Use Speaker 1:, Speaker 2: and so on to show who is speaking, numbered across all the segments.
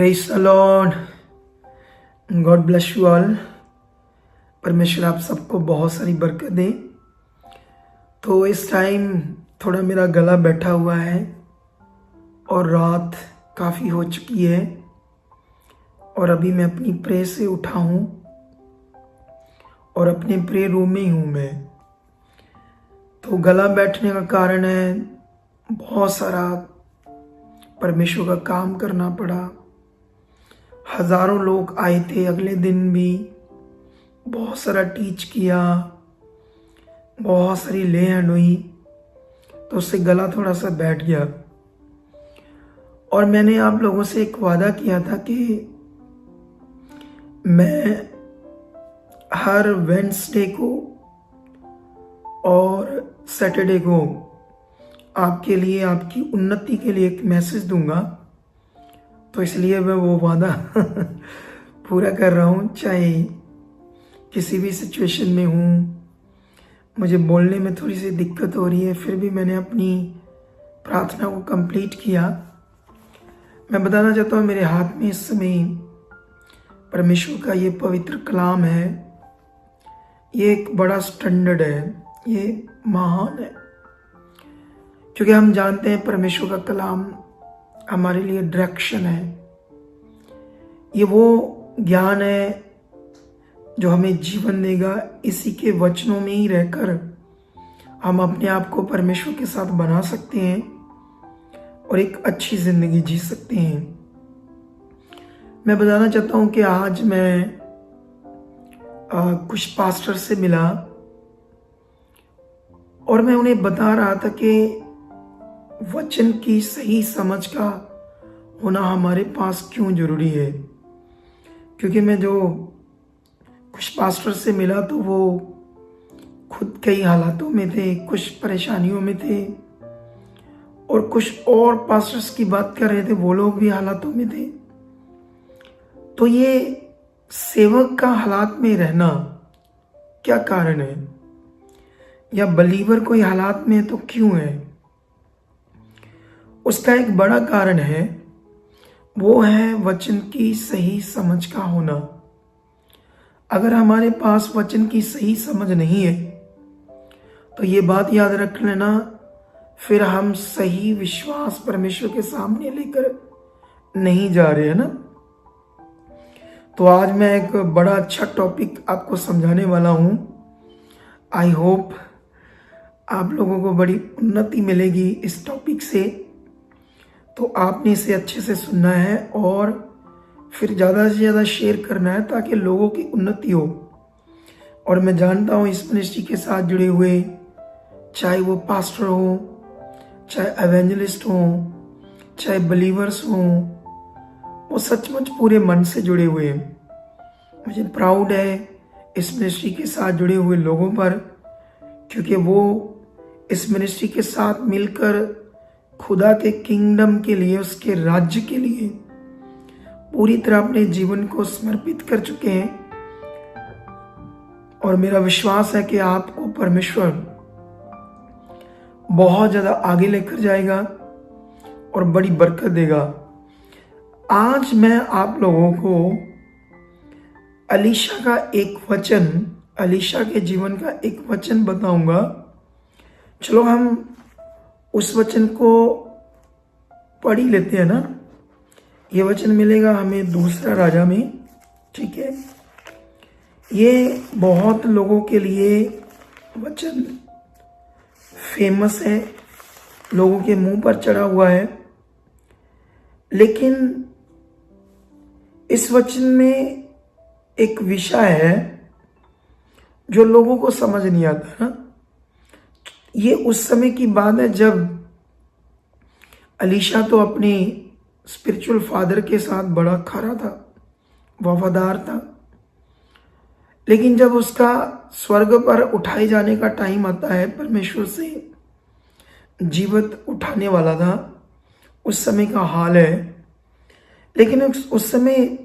Speaker 1: Praise the Lord. God bless you all. परमेश्वर आप सबको बहुत सारी बरकत दे। तो इस टाइम थोड़ा मेरा गला बैठा हुआ है और रात काफ़ी हो चुकी है और अभी मैं अपनी प्रे से उठा हूँ और अपने प्रे रूम में ही हूँ मैं। तो गला बैठने का कारण है बहुत सारा परमेश्वर का काम करना पड़ा। हज़ारों लोग आए थे, अगले दिन भी बहुत सारा टीच किया, बहुत सारी ले हैंड हुई, तो उससे गला थोड़ा सा बैठ गया। और मैंने आप लोगों से एक वादा किया था कि मैं हर वेडनेसडे को और सैटरडे को आपके लिए, आपकी उन्नति के लिए एक मैसेज दूंगा। तो इसलिए मैं वो वादा पूरा कर रहा हूँ। चाहे किसी भी सिचुएशन में हूँ, मुझे बोलने में थोड़ी सी दिक्कत हो रही है, फिर भी मैंने अपनी प्रार्थना को कंप्लीट किया। मैं बताना चाहता हूँ मेरे हाथ में इस समय परमेश्वर का ये पवित्र कलाम है। ये एक बड़ा स्टैंडर्ड है, ये महान है, क्योंकि हम जानते हैं परमेश्वर का कलाम हमारे लिए डायरेक्शन है। ये वो ज्ञान है जो हमें जीवन देगा। इसी के वचनों में ही रहकर हम अपने आप को परमेश्वर के साथ बना सकते हैं और एक अच्छी जिंदगी जी सकते हैं। मैं बताना चाहता हूं कि आज मैं कुछ पास्टर से मिला और मैं उन्हें बता रहा था कि वचन की सही समझ का होना हमारे पास क्यों जरूरी है। क्योंकि मैं जो कुछ पास्टर से मिला तो वो खुद कई हालातों में थे, कुछ परेशानियों में थे, और कुछ और पास्टर्स की बात कर रहे थे, वो लोग भी हालातों में थे। तो ये सेवक का हालात में रहना क्या कारण है, या बलीवर कोई हालात में है तो क्यों है? उसका एक बड़ा कारण है, वो है वचन की सही समझ का होना। अगर हमारे पास वचन की सही समझ नहीं है तो ये बात याद रख लेना, फिर हम सही विश्वास परमेश्वर के सामने लेकर नहीं जा रहे हैं ना। तो आज मैं एक बड़ा अच्छा टॉपिक आपको समझाने वाला हूं। आई होप आप लोगों को बड़ी उन्नति मिलेगी इस टॉपिक से। तो आपने इसे अच्छे से सुनना है और फिर ज़्यादा से ज़्यादा शेयर करना है ताकि लोगों की उन्नति हो। और मैं जानता हूँ इस मिनिस्ट्री के साथ जुड़े हुए, चाहे वो पास्टर हो, चाहे एवेंजलिस्ट हो, चाहे बलीवर्स हो, वो सचमुच पूरे मन से जुड़े हुए हैं। मुझे प्राउड है इस मिनिस्ट्री के साथ जुड़े हुए लोगों पर, क्योंकि वो इस मिनिस्ट्री के साथ मिलकर खुदा के किंगडम के लिए, उसके राज्य के लिए पूरी तरह अपने जीवन को समर्पित कर चुके हैं। और मेरा विश्वास है कि आपको परमेश्वर बहुत ज्यादा आगे लेकर जाएगा और बड़ी बरकत देगा। आज मैं आप लोगों को अलीशा का एक वचन, अलीशा के जीवन का एक वचन बताऊंगा। चलो हम उस वचन को पढ़ ही लेते हैं ना। ये वचन मिलेगा हमें दूसरा राजा में, ठीक है। ये बहुत लोगों के लिए वचन फेमस है, लोगों के मुंह पर चढ़ा हुआ है, लेकिन इस वचन में एक विषय है जो लोगों को समझ नहीं आता ना। ये उस समय की बात है जब अलीशा तो अपने स्पिरिचुअल फादर के साथ बड़ा खरा था, वफादार था, लेकिन जब उसका स्वर्ग पर उठाए जाने का टाइम आता है, परमेश्वर से जीवित उठाने वाला था, उस समय का हाल है। लेकिन उस समय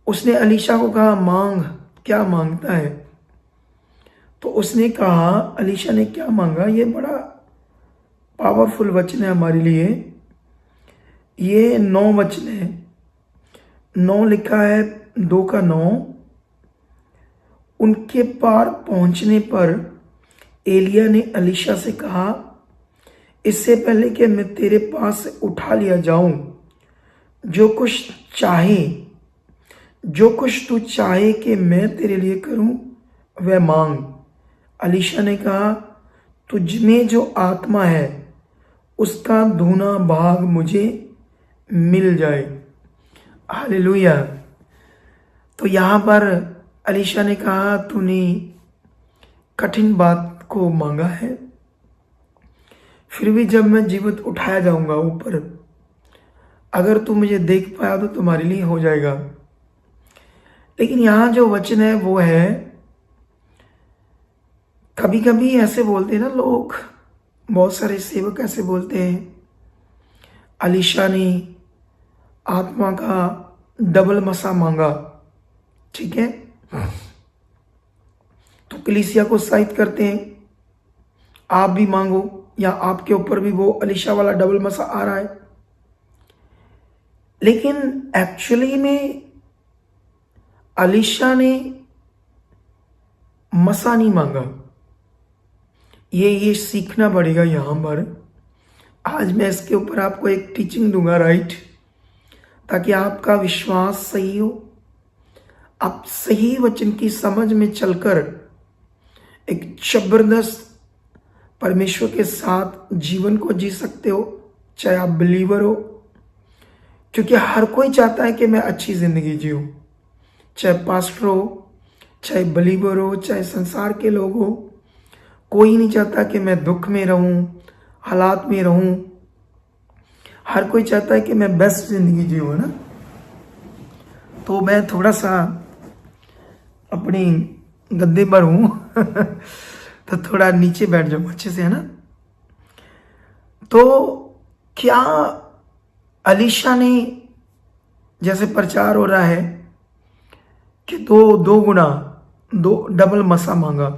Speaker 1: उसने अलीशा को कहा, मांग, क्या मांगता है? तो उसने कहा, अलीशा ने क्या मांगा? ये बड़ा पावरफुल वचन है हमारे लिए। ये 9 वचन है 9 लिखा है, 2:9। उनके पार पहुंचने पर एलिया ने अलीशा से कहा, इससे पहले कि मैं तेरे पास से उठा लिया जाऊं, जो कुछ तू चाहे कि मैं तेरे लिए करूं वह मांग। अलीशा ने कहा, तुझ में जो आत्मा है उसका दूना भाग मुझे मिल जाए। हालेलुया। तो यहाँ पर अलीशा ने कहा, तूने कठिन बात को मांगा है, फिर भी जब मैं जीवित उठाया जाऊंगा ऊपर, अगर तू मुझे देख पाया तो तुम्हारे लिए हो जाएगा। लेकिन यहाँ जो वचन है वो है, कभी कभी ऐसे बोलते हैं ना लोग, बहुत सारे सेवक ऐसे बोलते हैं, अलीशा ने आत्मा का डबल मसा मांगा। ठीक है, तो कलीसिया को उत्साहित करते हैं, आप भी मांगो, या आपके ऊपर भी वो अलीशा वाला डबल मसा आ रहा है। लेकिन एक्चुअली में अलीशा ने मसा नहीं मांगा। ये सीखना पड़ेगा यहां पर। आज मैं इसके ऊपर आपको एक टीचिंग दूंगा, राइट, ताकि आपका विश्वास सही हो, आप सही वचन की समझ में चलकर एक जबरदस्त परमेश्वर के साथ जीवन को जी सकते हो, चाहे आप बिलीवर हो। क्योंकि हर कोई चाहता है कि मैं अच्छी जिंदगी जीऊं, चाहे पास्टर हो, चाहे बिलीवर हो, चाहे संसार के लोग हो, कोई नहीं चाहता कि मैं दुख में रहूं, हालात में रहूं। हर कोई चाहता है कि मैं बेस्ट जिंदगी जीऊं, ना। तो मैं थोड़ा सा अपनी गद्दे पर हूं तो थोड़ा नीचे बैठ जाऊं अच्छे से, है ना। तो क्या अलीशा ने, जैसे प्रचार हो रहा है कि दो गुना, दो डबल मसा मांगा,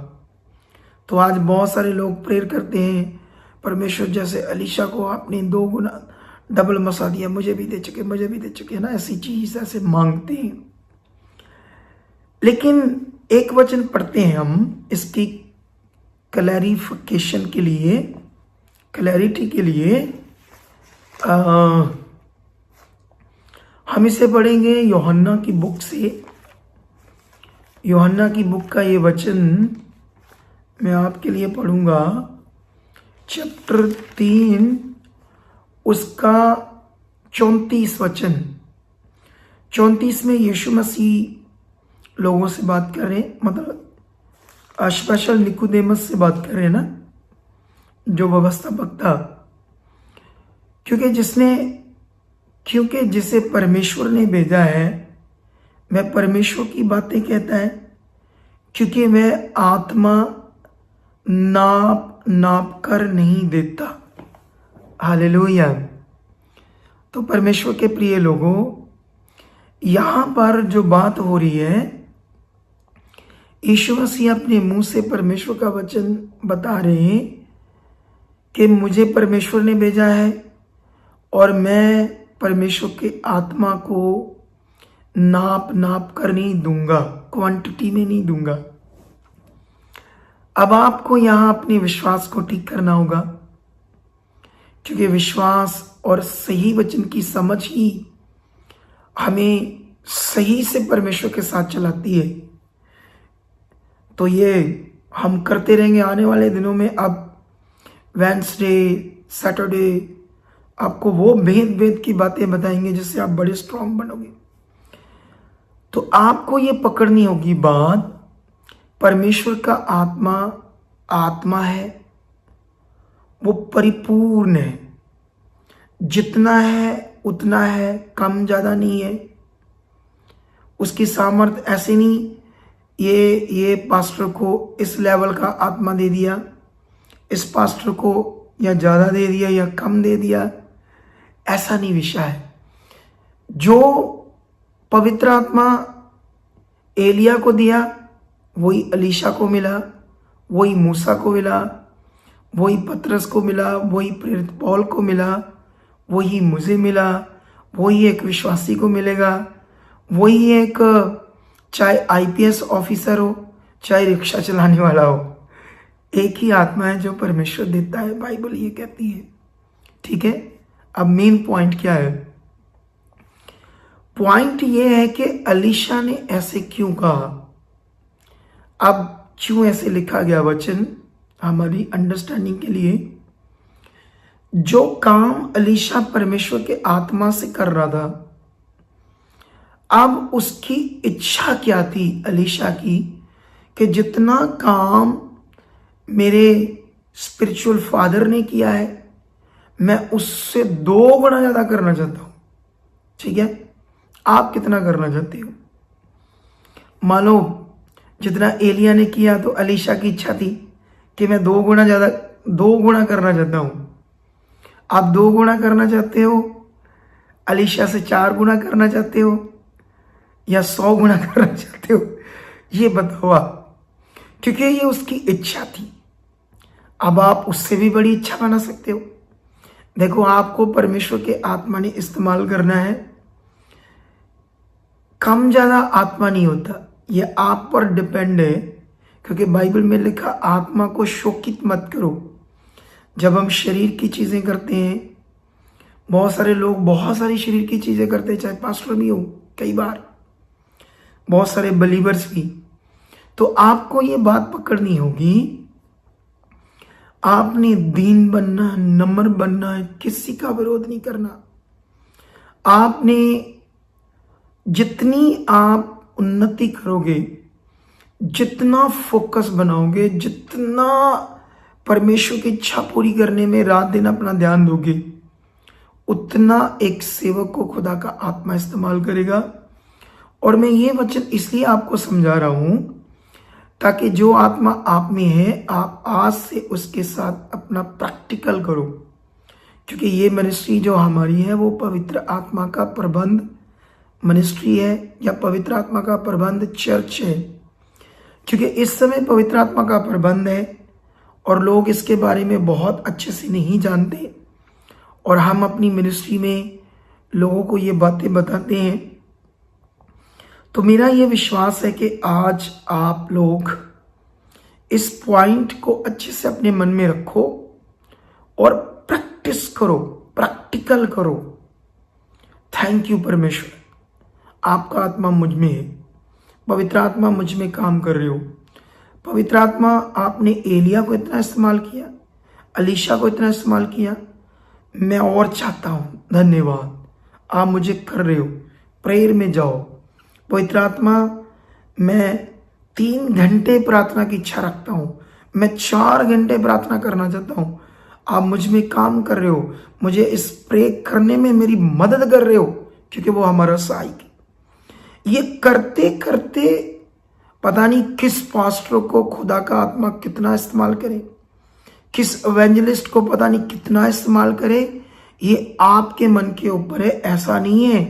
Speaker 1: तो आज बहुत सारे लोग प्रेयर करते हैं, परमेश्वर जैसे अलीशा को आपने 2 गुना डबल मसा दिया, मुझे भी दे चुके, मुझे भी दे चुके, ना। ऐसी चीज ऐसे मांगते हैं। लेकिन एक वचन पढ़ते हैं हम इसकी क्लैरिफिकेशन के लिए, क्लैरिटी के लिए। हम इसे पढ़ेंगे यूहन्ना की बुक से। यूहन्ना की बुक का ये वचन मैं आपके लिए पढ़ूंगा, चैप्टर 3 उसका 34 वचन। 34 में यीशु मसीह लोगों से बात कर रहे हैं, मतलब स्पेशल निकोदेमस से बात कर रहे हैं ना, जो व्यवस्थापक था। क्योंकि जिसे परमेश्वर ने भेजा है वह परमेश्वर की बातें कहता है, क्योंकि वह आत्मा नाप कर नहीं देता। हालेलुया। तो परमेश्वर के प्रिय लोगों, यहां पर जो बात हो रही है, यीशु मसीह अपने मुंह से परमेश्वर का वचन बता रहे हैं कि मुझे परमेश्वर ने भेजा है और मैं परमेश्वर के आत्मा को नाप कर नहीं दूंगा, क्वांटिटी में नहीं दूंगा। अब आपको यहां अपने विश्वास को ठीक करना होगा, क्योंकि विश्वास और सही वचन की समझ ही हमें सही से परमेश्वर के साथ चलाती है। तो ये हम करते रहेंगे आने वाले दिनों में। अब वेडनेसडे, सैटरडे आपको वो भेद की बातें बताएंगे जिससे आप बड़े स्ट्रांग बनोगे। तो आपको ये पकड़नी होगी बात, परमेश्वर का आत्मा है, वो परिपूर्ण है, जितना है उतना है, कम ज्यादा नहीं है। उसकी सामर्थ ऐसे नहीं ये पास्टर को इस लेवल का आत्मा दे दिया, इस पास्टर को या ज्यादा दे दिया या कम दे दिया, ऐसा नहीं विषय है। जो पवित्र आत्मा एलिया को दिया वही अलीशा को मिला, वही मूसा को मिला, वही पतरस को मिला, वही प्रेरित पौल को मिला, वही मुझे मिला, वही एक विश्वासी को मिलेगा, वही एक, चाहे आईपीएस ऑफिसर हो चाहे रिक्शा चलाने वाला हो, एक ही आत्मा है जो परमेश्वर देता है, बाइबल ये कहती है। ठीक है, अब मेन पॉइंट क्या है? पॉइंट ये है कि अलीशा ने ऐसे क्यों कहा। अब क्यों ऐसे लिखा गया वचन हमारी अंडरस्टैंडिंग के लिए। जो काम अलीशा परमेश्वर के आत्मा से कर रहा था, अब उसकी इच्छा क्या थी अलीशा की, कि जितना काम मेरे स्पिरिचुअल फादर ने किया है मैं उससे 2 गुना ज्यादा करना चाहता हूं। ठीक है, आप कितना करना चाहते हो? मान लो जितना एलिया ने किया, तो अलीशा की इच्छा थी कि मैं 2 गुना ज्यादा, 2 गुना करना चाहता हूं। आप 2 गुना करना चाहते हो, अलीशा से 4 गुना करना चाहते हो, या 100 गुना करना चाहते हो? ये बताओ आप, क्योंकि ये उसकी इच्छा थी। अब आप उससे भी बड़ी इच्छा बना सकते हो। देखो, आपको परमेश्वर के आत्मा ने इस्तेमाल करना है, कम ज्यादा आत्मा नहीं होता, ये आप पर डिपेंड है। क्योंकि बाइबल में लिखा, आत्मा को शोकित मत करो। जब हम शरीर की चीजें करते हैं, बहुत सारे लोग बहुत सारी शरीर की चीजें करते हैं, चाहे पास्टर भी हो, कई बार बहुत सारे बलीवर्स भी, तो आपको ये बात पकड़नी होगी, आपने दीन बनना, नम्र बनना है, किसी का विरोध नहीं करना। आपने जितनी आप उन्नति करोगे, जितना फोकस बनाओगे, जितना परमेश्वर की इच्छा पूरी करने में रात दिन अपना ध्यान दोगे, उतना एक सेवक को खुदा का आत्मा इस्तेमाल करेगा। और मैं ये वचन इसलिए आपको समझा रहा हूं ताकि जो आत्मा आप में है, आप आज से उसके साथ अपना प्रैक्टिकल करो। क्योंकि ये मिनिस्ट्री जो हमारी है वो पवित्र आत्मा का प्रबंध मिनिस्ट्री है, या पवित्र आत्मा का प्रबंध चर्च है। क्योंकि इस समय पवित्र आत्मा का प्रबंध है और लोग इसके बारे में बहुत अच्छे से नहीं जानते, और हम अपनी मिनिस्ट्री में लोगों को ये बातें बताते हैं। तो मेरा ये विश्वास है कि आज आप लोग इस पॉइंट को अच्छे से अपने मन में रखो और प्रैक्टिस करो, प्रैक्टिकल करो। थैंक यू परमेश्वर, आपका आत्मा मुझ में है, पवित्र आत्मा मुझ में काम कर रहे हो। पवित्र आत्मा, आपने एलिया को इतना इस्तेमाल किया, अलीशा को इतना इस्तेमाल किया, मैं और चाहता हूं। धन्यवाद, आप मुझे कर रहे हो। प्रेयर में जाओ। पवित्र आत्मा, मैं 3 घंटे प्रार्थना की इच्छा रखता हूं, मैं 4 घंटे प्रार्थना करना चाहता हूं। आप मुझ में काम कर रहे हो, मुझे इस प्रे करने में मेरी मदद कर रहे हो, क्योंकि वो हमारा सहायक है। ये करते करते पता नहीं किस पास्टर को खुदा का आत्मा कितना इस्तेमाल करे, किस एवेंजलिस्ट को पता नहीं कितना इस्तेमाल करे। ये आपके मन के ऊपर है, ऐसा नहीं है।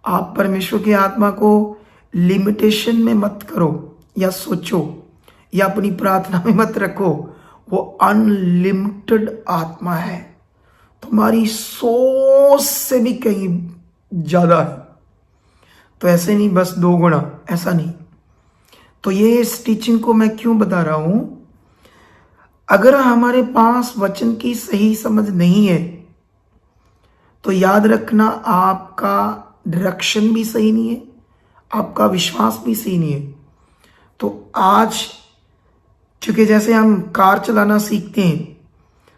Speaker 1: आप परमेश्वर की आत्मा को लिमिटेशन में मत करो या सोचो, या अपनी प्रार्थना में मत रखो। वो अनलिमिटेड आत्मा है, तुम्हारी सोच से भी कहीं ज्यादा है। तो ऐसे नहीं बस 2 गुना, ऐसा नहीं। तो ये इस टीचिंग को मैं क्यों बता रहा हूं, अगर हमारे पास वचन की सही समझ नहीं है तो याद रखना, आपका डायरेक्शन भी सही नहीं है, आपका विश्वास भी सही नहीं है। तो आज क्योंकि जैसे हम कार चलाना सीखते हैं,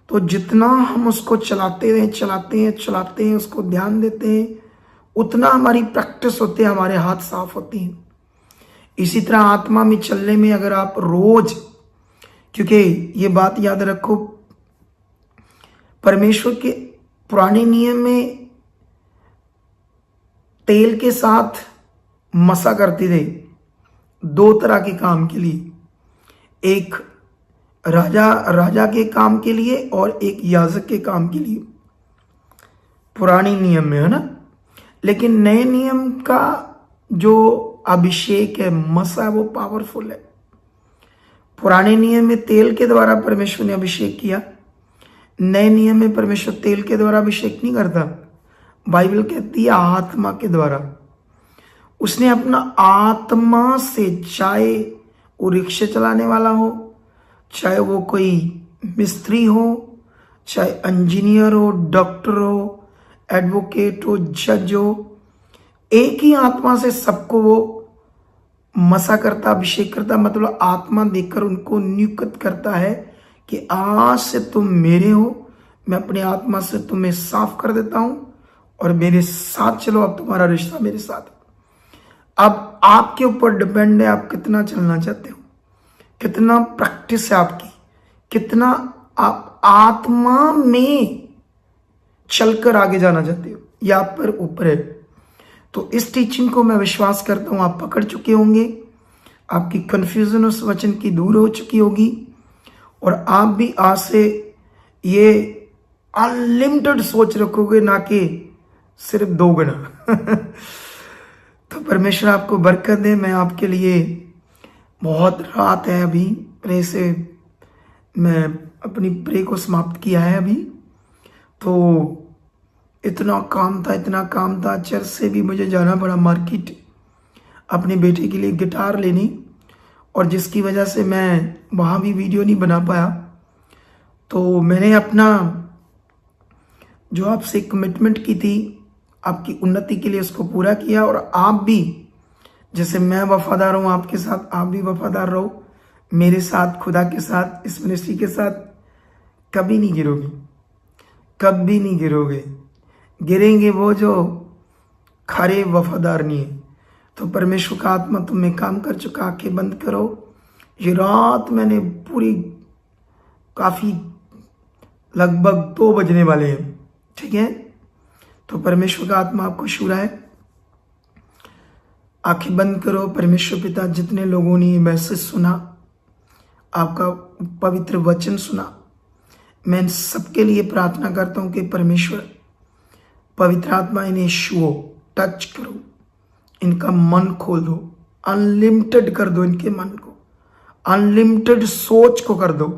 Speaker 1: तो जितना हम उसको चलाते हैं, उसको ध्यान देते हैं, उतना हमारी प्रैक्टिस होती है, हमारे हाथ साफ होते हैं। इसी तरह आत्मा में चलने में अगर आप रोज, क्योंकि ये बात याद रखो, परमेश्वर के पुराने नियम में तेल के साथ मसा करते थे 2 तरह के काम के लिए, एक राजा के काम के लिए और एक याजक के काम के लिए, पुराने नियम में, है ना। लेकिन नए नियम का जो अभिषेक है, मसा, वो पावरफुल है। पुराने नियम में तेल के द्वारा परमेश्वर ने अभिषेक किया, नए नियम में परमेश्वर तेल के द्वारा अभिषेक नहीं करता, बाइबल कहती है आत्मा के द्वारा। उसने अपना आत्मा से, चाहे वो रिक्शे चलाने वाला हो, चाहे वो कोई मिस्त्री हो, चाहे इंजीनियर हो, डॉक्टर हो, एडवोकेट हो, जज हो, एक ही आत्मा से सबको वो मसा करता, अभिषेक करता, मतलब आत्मा देकर उनको नियुक्त करता है कि आज से तुम मेरे हो, मैं अपनी आत्मा से तुम्हें साफ कर देता हूं और मेरे साथ चलो, अब तुम्हारा रिश्ता मेरे साथ है। अब आपके ऊपर डिपेंड है आप कितना चलना चाहते हो, कितना प्रैक्टिस है आपकी, कितना आप आत्मा में चलकर आगे जाना चाहते हो, या आप पर ऊपर है। तो इस टीचिंग को मैं विश्वास करता हूं आप पकड़ चुके होंगे, आपकी कंफ्यूजन उस वचन की दूर हो चुकी होगी और आप भी आज से ये अनलिमिटेड सोच रखोगे, ना कि सिर्फ 2 गुना। तो परमेश्वर आपको बरकत दे। मैं आपके लिए, बहुत रात है अभी, प्रे से मैं अपनी प्रे को समाप्त किया है अभी, तो इतना काम था, चर्च से भी मुझे जाना पड़ा मार्केट अपने बेटे के लिए गिटार लेने, और जिसकी वजह से मैं वहाँ भी वीडियो नहीं बना पाया। तो मैंने अपना जो आपसे कमिटमेंट की थी आपकी उन्नति के लिए उसको पूरा किया, और आप भी जैसे मैं वफादार हूँ आपके साथ, आप भी वफादार रहो मेरे साथ, खुदा के साथ, इस मिनिस्ट्री के साथ। कभी नहीं गिरोगे, कभी नहीं गिरोगे। गिरेंगे वो जो खरे वफादार नहीं है। तो परमेश्वर का आत्मा तुम में काम कर चुका। आंखें बंद करो। ये रात मैंने पूरी काफ़ी लगभग 2 बजने वाले हैं, ठीक है। तो परमेश्वर का आत्मा आपको छू रहा है। आंखें बंद करो। परमेश्वर पिता, जितने लोगों ने ये मैसेज सुना, आपका पवित्र वचन सुना, मैं इन सबके लिए प्रार्थना करता हूँ कि परमेश्वर पवित्र आत्मा इन्हें छुओ, टच करो, इनका मन खोल दो, अनलिमिटेड कर दो इनके मन को, अनलिमिटेड सोच को कर दो,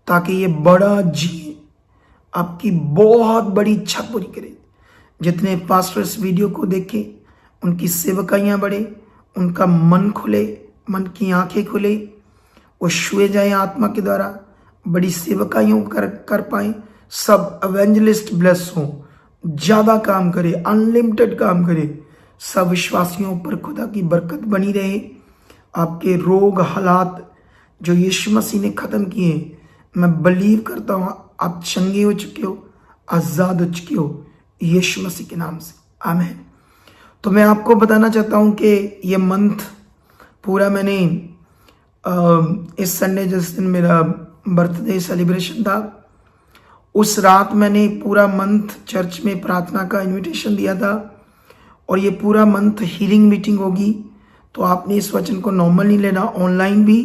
Speaker 1: ताकि ये बड़ा जिए, आपकी बहुत बड़ी इच्छा पूरी करे। जितने पास्टर इस वीडियो को देखें उनकी सेवकाइयाँ बढ़े, उनका मन खुले, मन की आंखें खुले, वो छुए जाए आत्मा के द्वारा, बड़ी सेवकाइयों कर पाए। सब एवेंजलिस्ट ब्लेस हों, ज़्यादा काम करे, अनलिमिटेड काम करे। सब विश्वासियों पर खुदा की बरकत बनी रहे। आपके रोग हालात जो यीशु मसीह ने ख़त्म किए, मैं बिलीव करता हूँ आप चंगे हो चुके हो, आज़ाद हो चुके हो यीशु मसीह के नाम से। आमीन। तो मैं आपको बताना चाहता हूँ कि ये मंथ पूरा मैंने इस संडे जिस दिन मेरा बर्थडे सेलिब्रेशन था, उस रात मैंने पूरा मंथ चर्च में प्रार्थना का इनविटेशन दिया था, और ये पूरा मंथ हीलिंग मीटिंग होगी। तो आपने इस वचन को नॉर्मल नहीं लेना, ऑनलाइन भी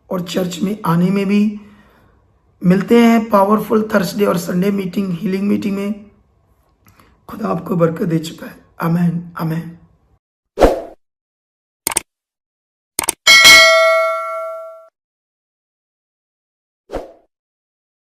Speaker 1: और चर्च में आने में भी। मिलते हैं पावरफुल थर्सडे और संडे मीटिंग, हीलिंग मीटिंग में। खुदा आपको बरकत दे चुका है। आमीन, आमीन।